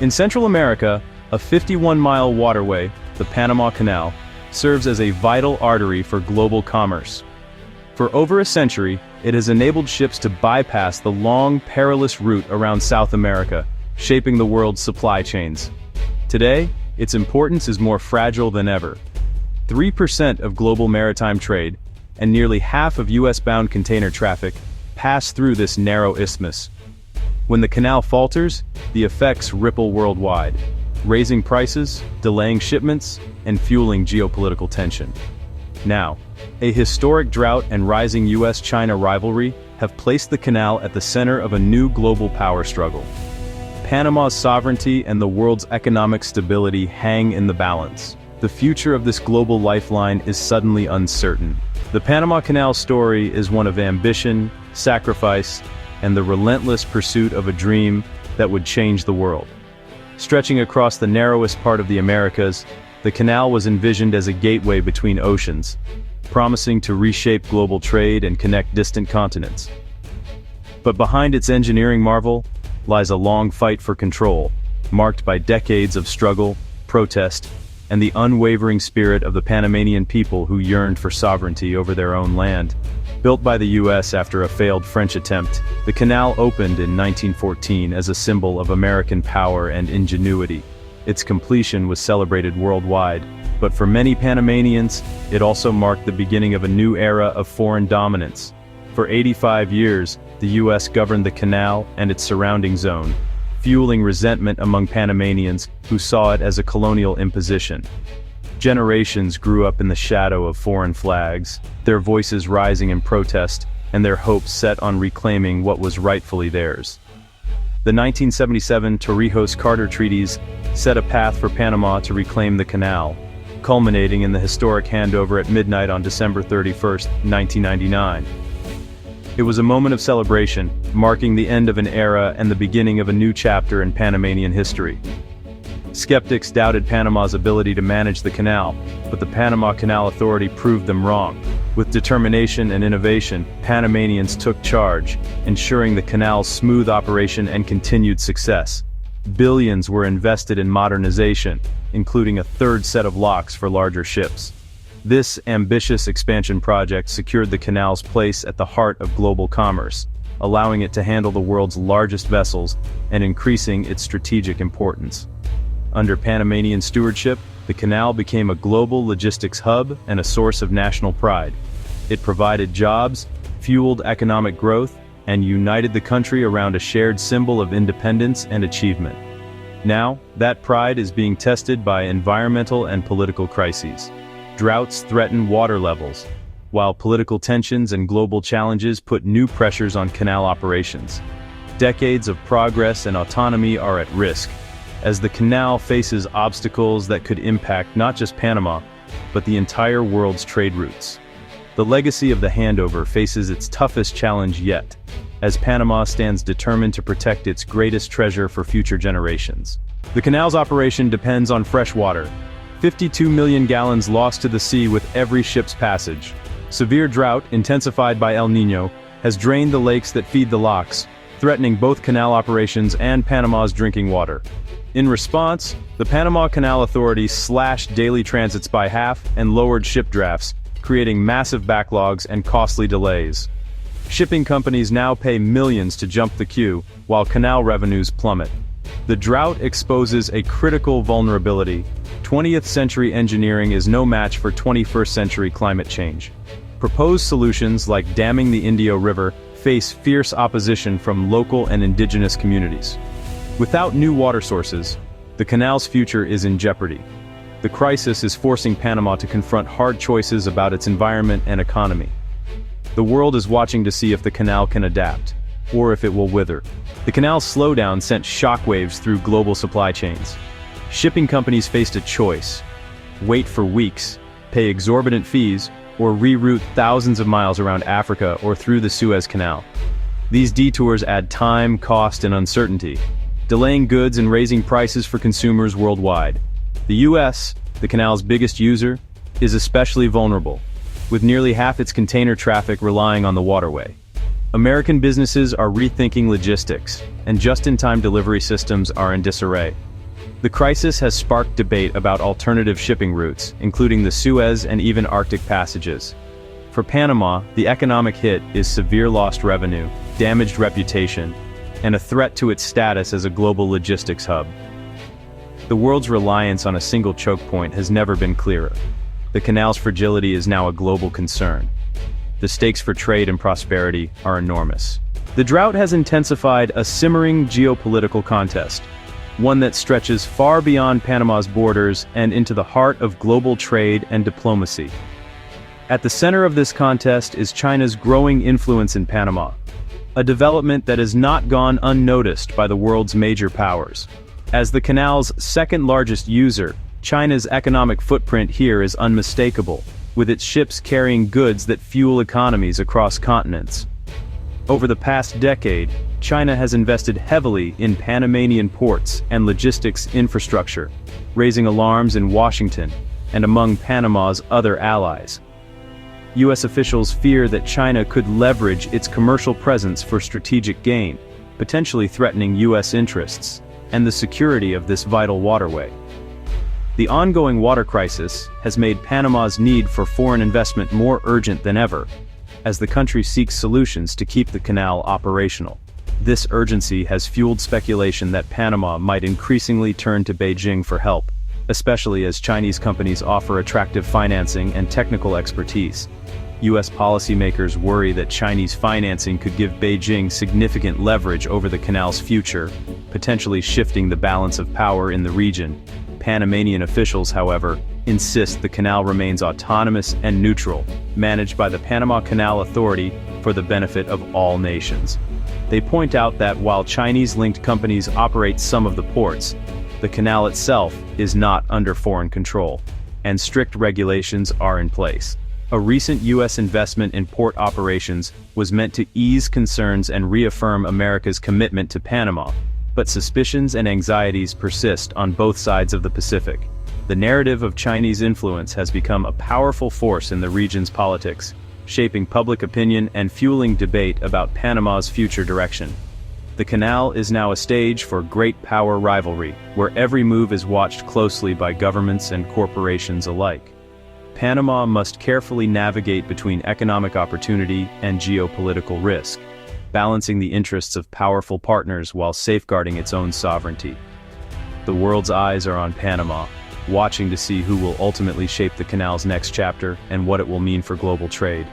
In Central America, a 51-mile waterway, the Panama Canal, serves as a vital artery for global commerce. For over a century, it has enabled ships to bypass the long, perilous route around South America, shaping the world's supply chains. Today, its importance is more fragile than ever. 3% of global maritime trade, and nearly half of US-bound container traffic, pass through this narrow isthmus. When the canal falters, the effects ripple worldwide, raising prices, delaying shipments, and fueling geopolitical tension. Now, a historic drought and rising US-China rivalry have placed the canal at the center of a new global power struggle. Panama's sovereignty and the world's economic stability hang in the balance. The future of this global lifeline is suddenly uncertain. The Panama Canal story is one of ambition, sacrifice, and the relentless pursuit of a dream that would change the world. Stretching across the narrowest part of the Americas, the canal was envisioned as a gateway between oceans, promising to reshape global trade and connect distant continents. But behind its engineering marvel lies a long fight for control, marked by decades of struggle, protest, and the unwavering spirit of the Panamanian people who yearned for sovereignty over their own land. Built by the US after a failed French attempt, the canal opened in 1914 as a symbol of American power and ingenuity. Its completion was celebrated worldwide, but for many Panamanians, it also marked the beginning of a new era of foreign dominance. For 85 years, the US governed the canal and its surrounding zone, fueling resentment among Panamanians who saw it as a colonial imposition. Generations grew up in the shadow of foreign flags, their voices rising in protest, and their hopes set on reclaiming what was rightfully theirs. The 1977 Torrijos-Carter treaties set a path for Panama to reclaim the canal, culminating in the historic handover at midnight on December 31, 1999. It was a moment of celebration, marking the end of an era and the beginning of a new chapter in Panamanian history. Skeptics doubted Panama's ability to manage the canal, but the Panama Canal Authority proved them wrong. With determination and innovation, Panamanians took charge, ensuring the canal's smooth operation and continued success. Billions were invested in modernization, including a third set of locks for larger ships. This ambitious expansion project secured the canal's place at the heart of global commerce, allowing it to handle the world's largest vessels and increasing its strategic importance. Under Panamanian stewardship, the canal became a global logistics hub and a source of national pride. It provided jobs, fueled economic growth, and united the country around a shared symbol of independence and achievement. Now, that pride is being tested by environmental and political crises. Droughts threaten water levels, while political tensions and global challenges put new pressures on canal operations. Decades of progress and autonomy are at risk, as the canal faces obstacles that could impact not just Panama, but the entire world's trade routes. The legacy of the handover faces its toughest challenge yet, as Panama stands determined to protect its greatest treasure for future generations. The canal's operation depends on fresh water. 52 million gallons lost to the sea with every ship's passage. Severe drought, intensified by El Niño, has drained the lakes that feed the locks, threatening both canal operations and Panama's drinking water. In response, the Panama Canal Authority slashed daily transits by half and lowered ship drafts, creating massive backlogs and costly delays. Shipping companies now pay millions to jump the queue, while canal revenues plummet. The drought exposes a critical vulnerability. 20th century engineering is no match for 21st century climate change. Proposed solutions like damming the Indio River face fierce opposition from local and indigenous communities. Without new water sources, the canal's future is in jeopardy. The crisis is forcing Panama to confront hard choices about its environment and economy. The world is watching to see if the canal can adapt, or if it will wither. The canal's slowdown sent shockwaves through global supply chains. Shipping companies faced a choice: wait for weeks, pay exorbitant fees, or reroute thousands of miles around Africa or through the Suez Canal. These detours add time, cost, and uncertainty, delaying goods and raising prices for consumers worldwide. The US, the canal's biggest user, is especially vulnerable, with nearly half its container traffic relying on the waterway. American businesses are rethinking logistics, and just-in-time delivery systems are in disarray. The crisis has sparked debate about alternative shipping routes, including the Suez and even Arctic passages. For Panama, the economic hit is severe lost revenue, damaged reputation, and a threat to its status as a global logistics hub. The world's reliance on a single choke point has never been clearer. The canal's fragility is now a global concern. The stakes for trade and prosperity are enormous. The drought has intensified a simmering geopolitical contest, one that stretches far beyond Panama's borders and into the heart of global trade and diplomacy. At the center of this contest is China's growing influence in Panama, a development that has not gone unnoticed by the world's major powers. As the canal's second-largest user, China's economic footprint here is unmistakable, with its ships carrying goods that fuel economies across continents. Over the past decade, China has invested heavily in Panamanian ports and logistics infrastructure, raising alarms in Washington and among Panama's other allies. U.S. officials fear that China could leverage its commercial presence for strategic gain, potentially threatening U.S. interests and the security of this vital waterway. The ongoing water crisis has made Panama's need for foreign investment more urgent than ever, as the country seeks solutions to keep the canal operational. This urgency has fueled speculation that Panama might increasingly turn to Beijing for help, especially as Chinese companies offer attractive financing and technical expertise. U.S. policymakers worry that Chinese financing could give Beijing significant leverage over the canal's future, potentially shifting the balance of power in the region. Panamanian officials, however, insist the canal remains autonomous and neutral, managed by the Panama Canal Authority for the benefit of all nations. They point out that while Chinese-linked companies operate some of the ports, the canal itself is not under foreign control, and strict regulations are in place. A recent U.S. investment in port operations was meant to ease concerns and reaffirm America's commitment to Panama, but suspicions and anxieties persist on both sides of the Pacific. The narrative of Chinese influence has become a powerful force in the region's politics, shaping public opinion and fueling debate about Panama's future direction. The canal is now a stage for great power rivalry, where every move is watched closely by governments and corporations alike. Panama must carefully navigate between economic opportunity and geopolitical risk, balancing the interests of powerful partners while safeguarding its own sovereignty. The world's eyes are on Panama, watching to see who will ultimately shape the canal's next chapter and what it will mean for global trade.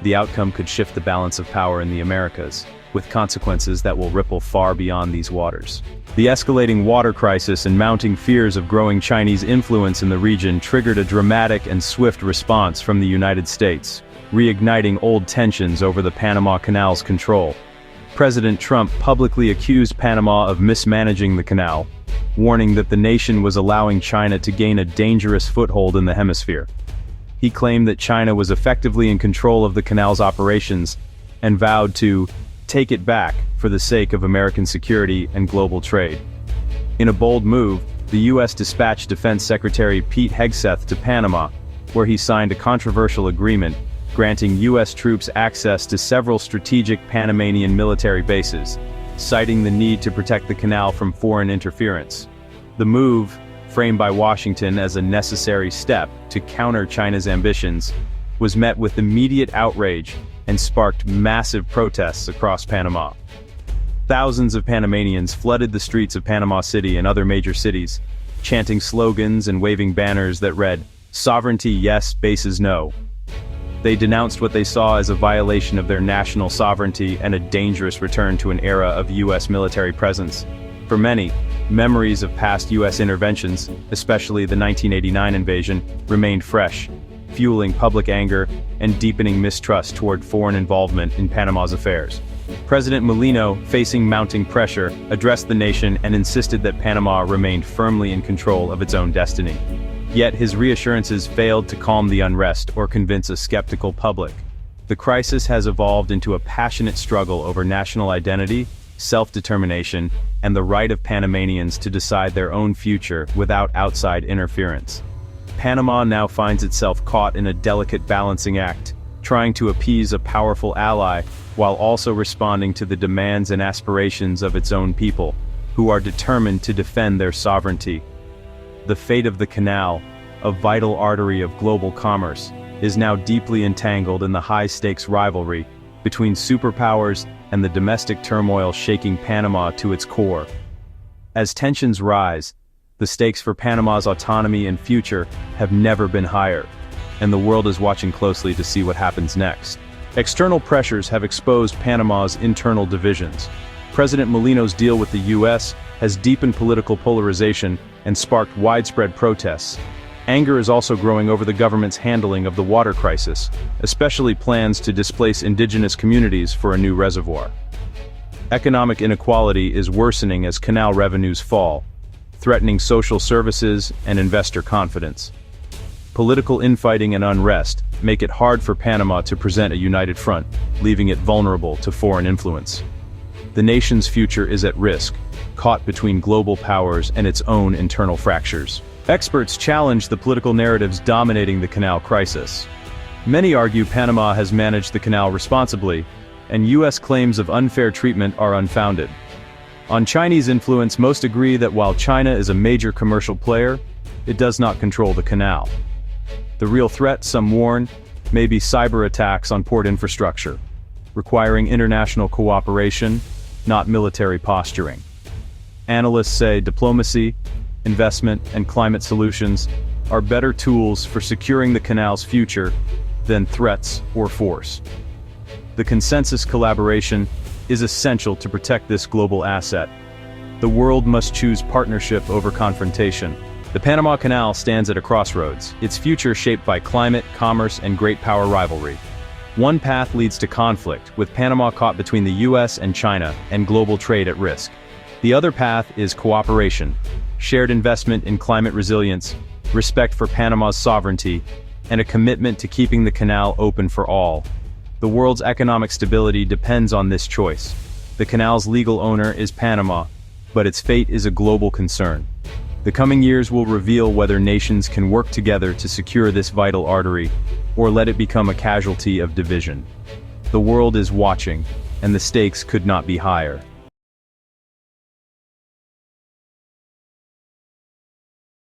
The outcome could shift the balance of power in the Americas, with consequences that will ripple far beyond these waters. The escalating water crisis and mounting fears of growing Chinese influence in the region triggered a dramatic and swift response from the United States, reigniting old tensions over the Panama Canal's control. President Trump publicly accused Panama of mismanaging the canal, warning that the nation was allowing China to gain a dangerous foothold in the hemisphere. He claimed that China was effectively in control of the canal's operations and vowed to take it back for the sake of American security and global trade. In a bold move, the U.S. dispatched Defense Secretary Pete Hegseth to Panama, where he signed a controversial agreement granting U.S. troops access to several strategic Panamanian military bases, citing the need to protect the canal from foreign interference. The move, framed by Washington as a necessary step to counter China's ambitions, was met with immediate outrage and sparked massive protests across Panama. Thousands of Panamanians flooded the streets of Panama City and other major cities, chanting slogans and waving banners that read, "Sovereignty yes, bases no." They denounced what they saw as a violation of their national sovereignty and a dangerous return to an era of U.S. military presence. For many, memories of past U.S. interventions, especially the 1989 invasion, remained fresh, fueling public anger and deepening mistrust toward foreign involvement in Panama's affairs. President Molino, facing mounting pressure, addressed the nation and insisted that Panama remained firmly in control of its own destiny. Yet his reassurances failed to calm the unrest or convince a skeptical public. The crisis has evolved into a passionate struggle over national identity, self-determination, and the right of Panamanians to decide their own future without outside interference. Panama now finds itself caught in a delicate balancing act, trying to appease a powerful ally while also responding to the demands and aspirations of its own people. who are determined to defend their sovereignty. The fate of the canal, a vital artery of global commerce, is now deeply entangled in the high-stakes rivalry between superpowers and the domestic turmoil shaking Panama to its core. As tensions rise, the stakes for Panama's autonomy and future have never been higher, and the world is watching closely to see what happens next. External pressures have exposed Panama's internal divisions. President Molino's deal with the U.S. has deepened political polarization and sparked widespread protests. Anger is also growing over the government's handling of the water crisis, especially plans to displace indigenous communities for a new reservoir. Economic inequality is worsening as canal revenues fall, threatening social services and investor confidence. Political infighting and unrest make it hard for Panama to present a united front, leaving it vulnerable to foreign influence. The nation's future is at risk, caught between global powers and its own internal fractures. Experts challenge the political narratives dominating the canal crisis. Many argue Panama has managed the canal responsibly, and U.S. claims of unfair treatment are unfounded. On Chinese influence, most agree that while China is a major commercial player, it does not control the canal. The real threat, some warn, may be cyber attacks on port infrastructure, requiring international cooperation, not military posturing. Analysts say diplomacy, investment, and climate solutions are better tools for securing the canal's future than threats or force. The consensus collaboration is essential to protect this global asset. The world must choose partnership over confrontation. The Panama Canal stands at a crossroads, its future shaped by climate, commerce, and great power rivalry. One path leads to conflict, with Panama caught between the U.S. and China, and global trade at risk. The other path is cooperation, shared investment in climate resilience, respect for Panama's sovereignty, and a commitment to keeping the canal open for all. The world's economic stability depends on this choice. The canal's legal owner is Panama, but its fate is a global concern. The coming years will reveal whether nations can work together to secure this vital artery, or let it become a casualty of division. The world is watching, and the stakes could not be higher.